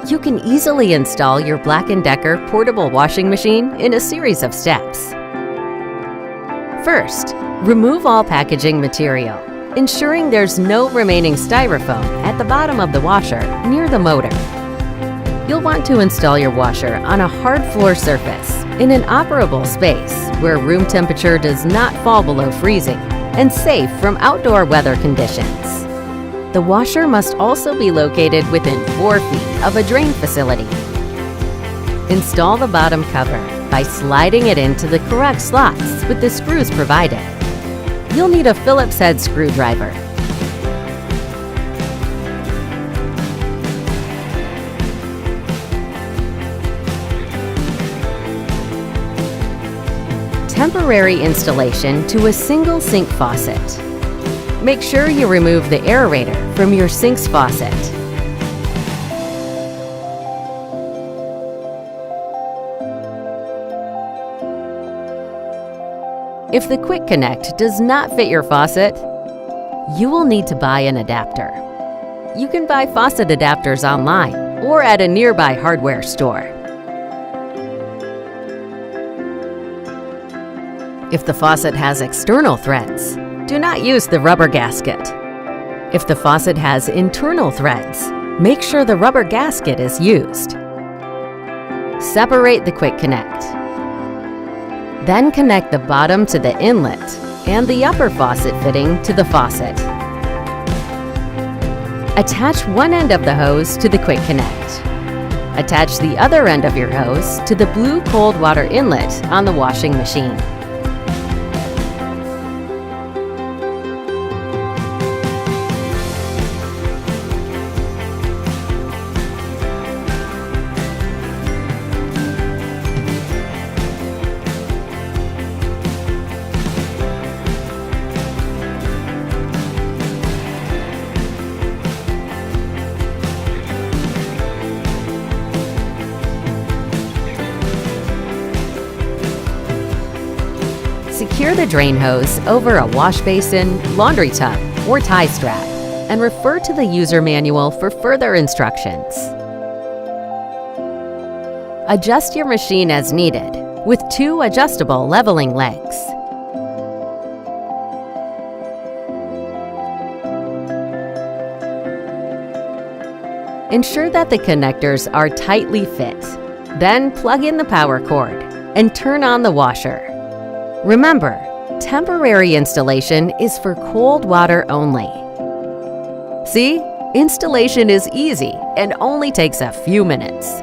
You can easily install your Black & Decker portable washing machine in a series of steps. First, remove all packaging material, ensuring there's no remaining styrofoam at the bottom of the washer near the motor. You'll want to install your washer on a hard floor surface in an operable space where room temperature does not fall below freezing and safe from outdoor weather conditions. The washer must also be located within 4 feet of a drain facility. Install the bottom cover by sliding it into the correct slots with the screws provided. You'll need a Phillips head screwdriver. Temporary installation to a single sink faucet. Make sure you remove the aerator from your sink's faucet. If the quick connect does not fit your faucet, you will need to buy an adapter. You can buy faucet adapters online or at a nearby hardware store. If the faucet has external threads, do not use the rubber gasket. If the faucet has internal threads, make sure the rubber gasket is used. Separate the quick connect. Then connect the bottom to the inlet and the upper faucet fitting to the faucet. Attach one end of the hose to the quick connect. Attach the other end of your hose to the blue cold water inlet on the washing machine. Secure the drain hose over a wash basin, laundry tub, or tie strap, and refer to the user manual for further instructions. Adjust your machine as needed with 2 adjustable leveling legs. Ensure that the connectors are tightly fit. Then plug in the power cord and turn on the washer. Remember, temporary installation is for cold water only. See? Installation is easy and only takes a few minutes.